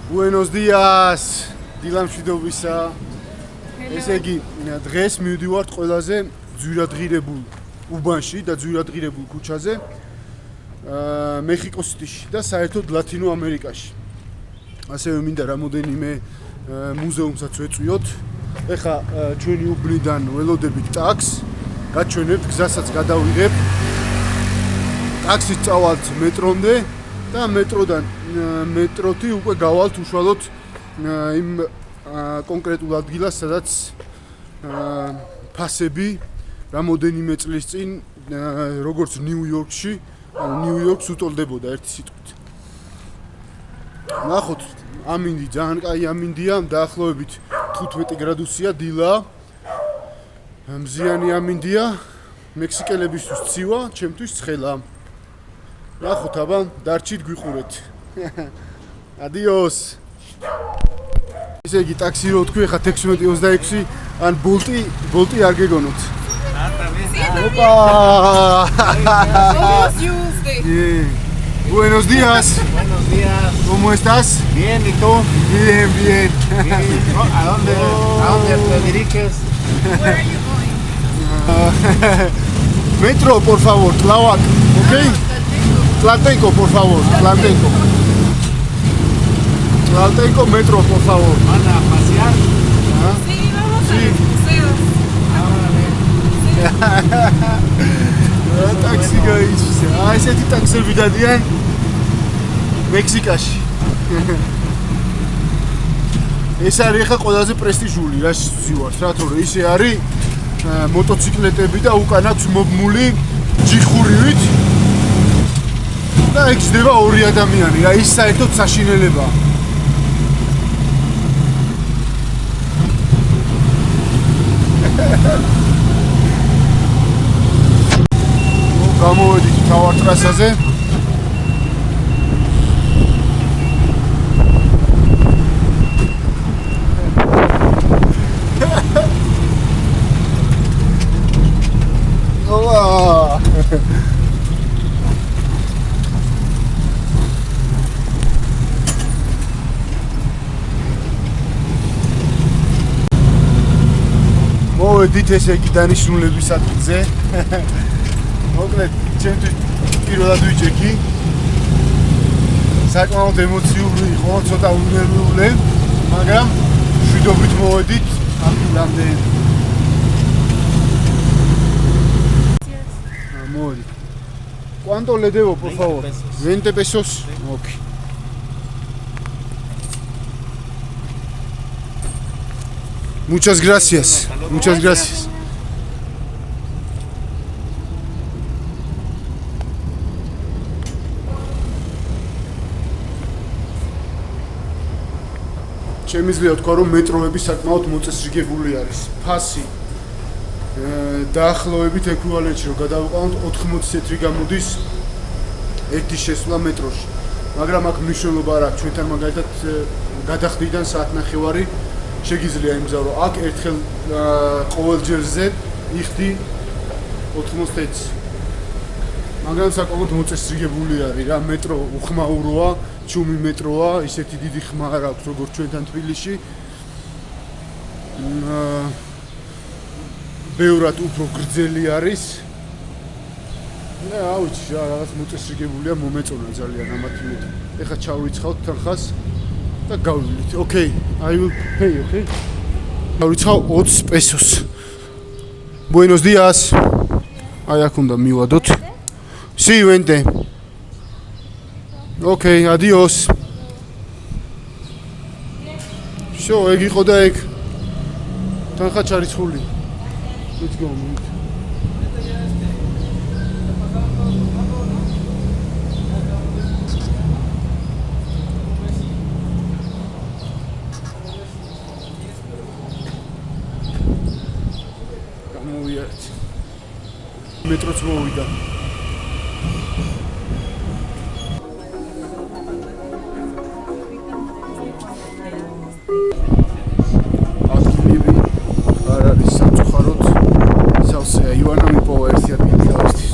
Buenos días. დილამშვიდობისა. ესე იგი, დღეს მივდივართ ყველაზე ძვირადღირებულ უბანში და ძვირადღირებულ ქუჩაზე. მეხიკოს-სიტიში და საერთოდ ლათინო ამერიკაში. ასევე მინდა რამოდენიმე მუზეუმსაც ვეწვიოთ. ეხლა ჩვენი უბნიდან ველოდებით ტაქსს, გაჩვენებთ გზასაც გადავიღებ. ტაქსით წავალთ მეტრომდე და მეტროთი უკვე გავალთ უშუალოდ იმ კონკრეტულ ადგილას, სადაც ფასები რამოდენიმე წლის წინ როგორც ნიუ-იორკში, ნიუ-იორკს უტოლდებოდა ერთი სიტყვით. ნახოთ, ამინდი, ძალიან კაი ამინდია, დაახლოებით 15 გრადუსია დილა. მზიანი ამინდია, მექსიკელებისთვის ცივა, ჩემთვის ცხელა. ნახოთ, აბა, დარჩით გვიყურეთ. Adiós. ისე იგი ტაქსი რო თქვი, ხა 16:26 ან ბოლტი არ გეგონოთ. Opa! Buenos días. Buenos días. ¿Cómo estás? Bien, ¿y tú? Bien, bien. ¿A dónde te diriges? Where are you going? Metro, por favor, Tláhuac, ¿ok? Tlaltenco, por favor, Tlaltenco. Tlaltenco, metro, por favor. ¿Van a pasear? Sí, vamos a los museos. ტაქსი გაიჩისე. ესეთი ტაქსები დადიან მექსიკაში. ეს არის ხა ყველაზე პრესტიჟული რა ვივართ, რა თორე ისე არის მოტოციკლეტები და უკან აქვს მობმული ჯიხურივით. და ეგ ჯდება ორი ადამიანი, რა ის საერთოდ საშინელებაა. გამოვედით თავარ ტრასაზე. ოვა! მოვედით ესე იგი დანიშნულების ადგილზე. მოკლედ, ჩემთვის პირველად ვიჭექი. საკმაოდ ემოციური იყო, ცოტა უნერვიული, მაგრამ შვიდობით მოვედით ადგილამდე. მოვედით. ¿Cuánto le debo, por favor? 20 pesos. Ok. Muchas gracias. Muchas gracias. შემიძლია თქვა, რომ მეტროები საკმაოდ მოწესრიგებული არის. ფასი დაახლოებით ეკვივალენტში რომ გადავიყავთ 80 ცენტრი გამოდის ერთი შესვლა მეტროში. მაგრამ აქ მნიშვნელობა არ აქვს, ჩვენთან მაგალითად გადახდიდან საათნახევარი შეგიძლია იმგზავრო. აქ ერთხელ ყოველ ჯერზე იხდი 80. მაგრამ საკმაოდ მოწესრიგებული არის რა, მეტრო უხმაუროა, ჩუმი მეტროა, ისეთი დიდი ხმა არ აქვს როგორც ჩვენთან თბილისში. ბევრად უფრო გრძელი არის. აუჩი, რაღაც მოწესრიგებულია, მომეწონა ძალიან ამათი მეტი. ეხლა ჩავრიცხავთ თანხას და გავივლით. Okay, I will pay, okay? ჩავრიცხავ 20 pesos. Buenos días. აი აქ უნდა მივადოთ. Sí, vente. Okay, adiós. Всё, ეგ იყო და ეგ. თანხა ჩარიცხული. Let's go. გამოვიარეთ. მეტროც მოვიდა. Ivana mi povo ver si admite a vestir.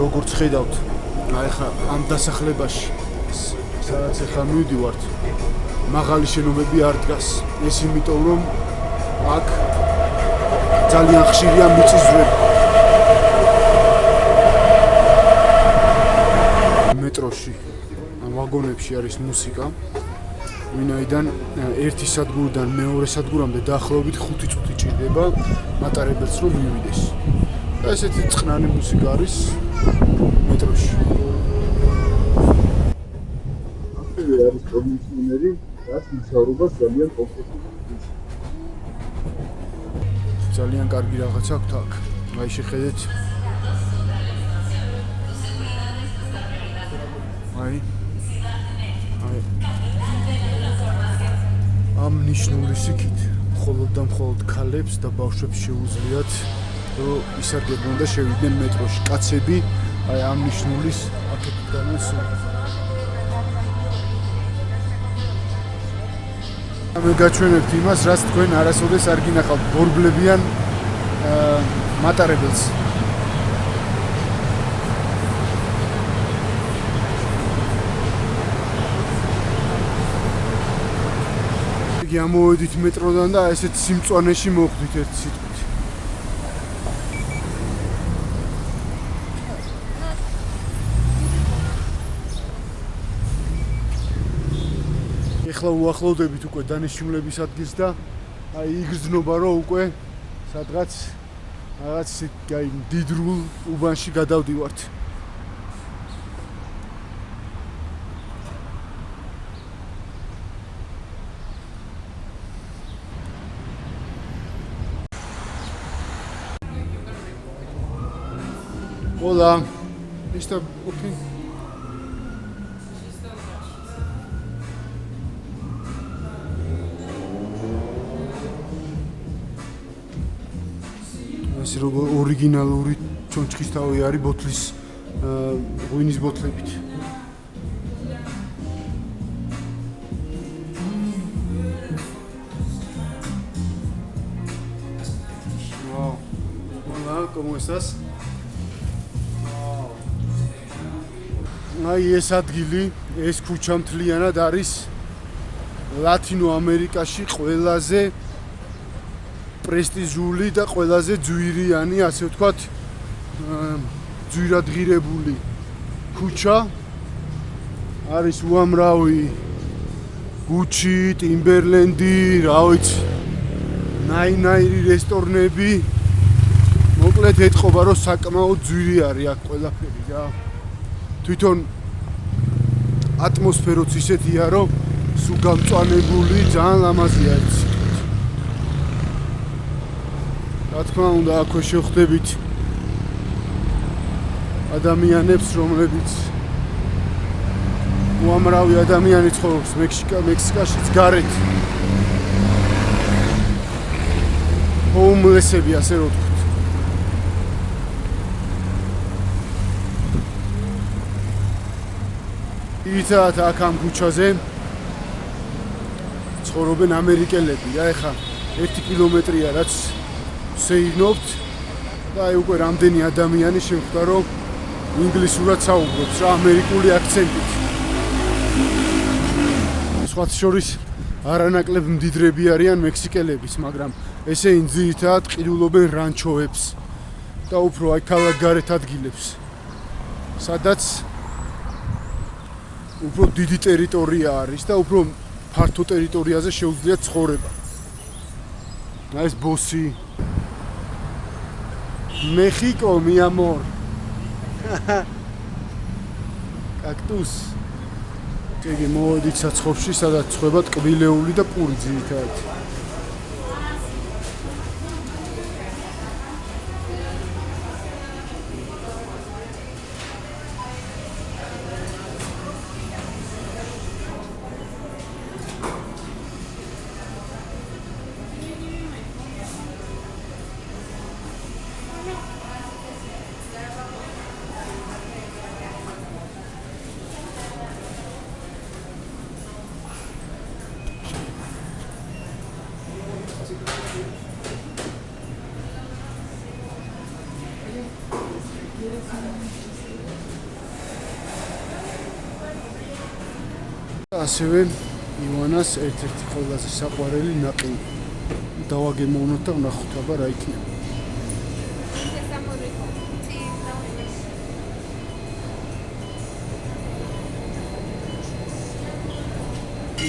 როგორც ხედავთ, აი ხა ამ დასახლებაში სადაც ახლა მივდივართ, მაღალი შენობები არ დგას. ეს იმიტომ რომ აქ ძალიან ხშირია მიწისძვრები. მეტროში, ამ ვაგონებში არის მუსიკა. ვინაიდან ერთი სადგურიდან მეორე სადგურამდე დაახლოებით 5 წუთი ჭირდება მატარებელს რომ მივიდეს. და ესეთი წყნარი მუსიკა არის მეტროში. ასევე არის კონდიციონერი, რაც მუშაობას ძალიან კომფორტულად. ძალიან კარგი რაღაც აქვს აქ. აი შეხედეთ. აი ამ ნიშნული სიქით მხოლოდ და მხოლოდ ქალებს და ბავშვებს შეუძლიათ რომ ისარგებლონ და შევიდნენ მეტროში. კაცები აი ამ ნიშნულის აქეთიდან სულ. მე გაჩვენებთ იმას, რაც თქვენ არასოდეს არ გინახავთ, ბორბლებიან მატარებელს. გამოვედით მეტროდან და ესეთ სიმწვანეში მოხვდით ერთ სიტყვით. ეხლა უახლოვდებით უკვე დანიშნულების ადგილს და აი იგრძნობა რომ უკვე სადღაც რაღაც აი დიდრულ უბანში გადავდივართ. Hola, está okay. ეს როგორ ორიგინალური ჩონჩხის თავი არის ბოთლის ღვინის ბოთლებით. Wow. Hola, ¿cómo estás? აი ეს ადგილი, ეს ქუჩა მთლიანად არის ლათინო ამერიკაში ყველაზე პრესტიჟული და ყველაზე ძვირიანი, ასე ვთქვათ, ძვირადღირებული ქუჩა. არის უამრავი გუჩი, ტიმბერლენდი, რა ვიცი, ნაინაირი რესტორნები. მოკლედ ეთყობა რომ საკმაოდ ძვირი არის აქ ყველაფერი რა. თვითონ ატმოსფეროც ისეთია, რომ სულ გამწვანებული, ძალიან ლამაზია ეს. რა თქმა უნდა, აქვე შევხვდებით ადამიანებს, რომლებიც უამრავი ადამიანი ცხოვრობს მექსიკაშიც გარეთ. ჰოუმლესები, ასე რომ ვთქვათ. იცით აქ ამ ქუჩაზე ცხოვრობენ ამერიკელები. აი ხა 1 კილომეტრია რაც შეინობთ და აი უკვე რამდენი ადამიანი შეხვდა რომ ინგლისურად საუბრობს რა ამერიკული აქცენტით. სხვათა შორის არანაკლებ მდიდრები არიან მექსიკელებიც, მაგრამ ესენი ძირითადად ყიდულობენ რანჩოებს და უფრო აი ქალაქ გარეთ ადგილებს, სადაც უფრო დიდი ტერიტორია არის და უფრო ფართო ტერიტორიაზე შეუძლიათ ცხოვრება. აი ეს ბოსი México, mi amor. Cactus. Ეგ მოვედით საცხობში, სადაც ცხება ტკბილეული და პური ძირითადად. ასევე ივანას ერთ-ერთი ყველაზე საყვარელი ნაყინი. დავაგემოვნოთ და ვნახოთ აბა რა იქნება.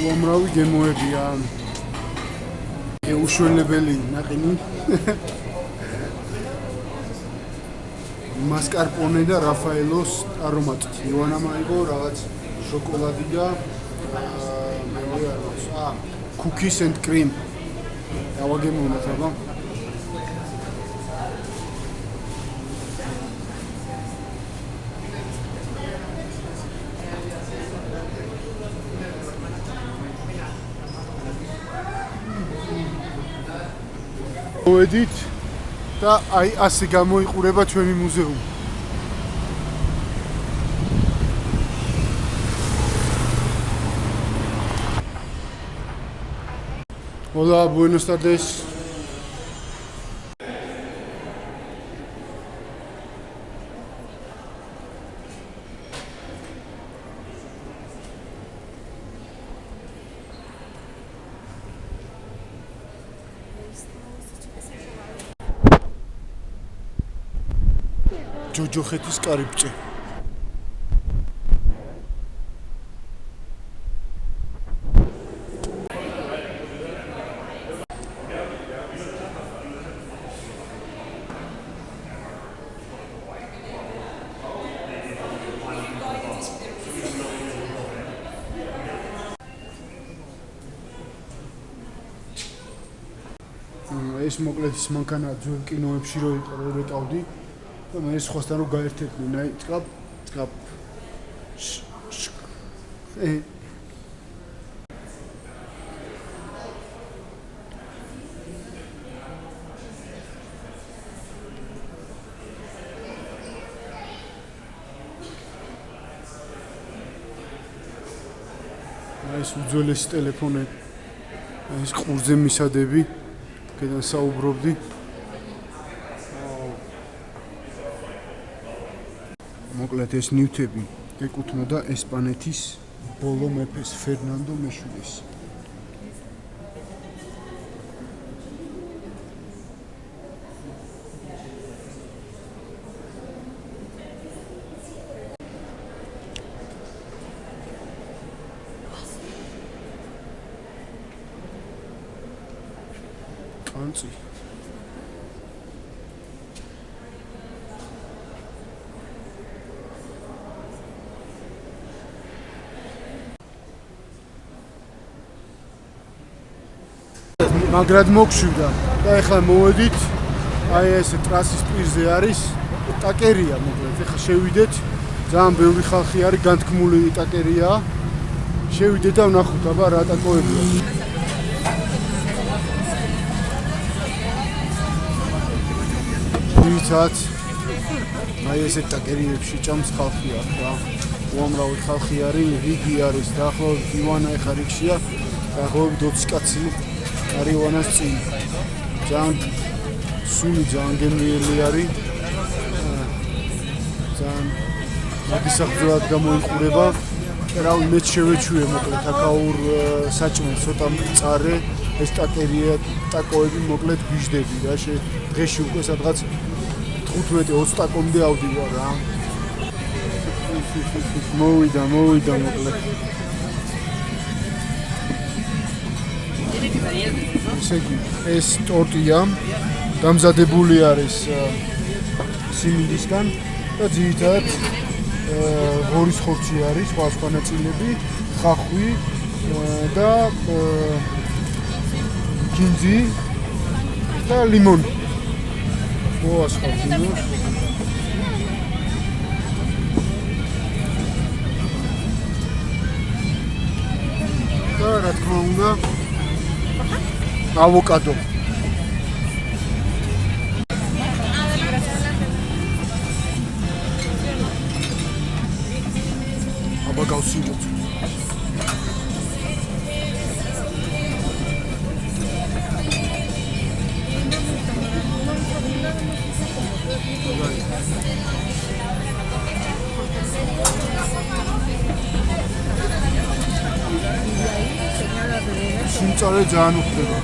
უამრავი გემოებია. უშველებელი ნაყინი. მასკარპონე და რაფაელოს არომატით. ივანამ აიღო რაღაც შოკოლადი და cookies and cream. დავაგემოვნოთ აბა. მოვედით და აი ასე გამოიყურება ჩვენი მუზეუმი. Hola, buenas tardes. ჯოჯოხეთის კარიბჭე. ეს მოკლედ ის მანქანა ძველ კინოებში რო იყო რო ვეტავდი და მე სხვასთან რო გაერთებდნენ აი წკაპ ეს უძველესი ტელეფონები ეს ყურზე მისადები კედან საუბრობდი მოკლედ ეს ნივთები ეკუთვნოდა ესპანეთის ბოლო მეფეს ფერნანდო მეშვიდეს კანწი მაგრად მოგშვიდა და ეხლა მოვედით აი ეს ტრასის პირზე არის ტაკერია მოკლედ ეხლა შევიდეთ ძალიან ბევრი ხალხი არის განთქმული ტაკერია შევიდეთ და ვნახოთ აბა რა ტაკოებია ვიცაც აი ესე ტაკერიებში ჭამს ხალხი აქ რა უამრავი ხალხი არის რიგი არის დაახლოებით ივანა ეხა რიგშია დაახლოებით 20 კაცი არის ივანას წინ ძალიან სული ძალიან გემრიელი არის ძალიან მადისახდროად გამოიყურება რავი მეც შევეჩუე მოკლედ აკაურ საჭმელს ცოტა მწარე ეს ტაკერია ტაკოები მოკლედ გვიჟდები რა დღეში უკვე სადღაც 15-20 ტაკომდე ავდივარ რა მოვიდა მოკლედ ეს ტორტია დამზადებული არის სიმინდისგან და ძირითადად ღორის ხორცი არის სხვა ნაწილები ხახვი და კინძი და ლიმონი მოასხავთ და რა თქმა უნდა ავოკადო აბა გავსინჯოთ სიმწარე ძალიან უხდება.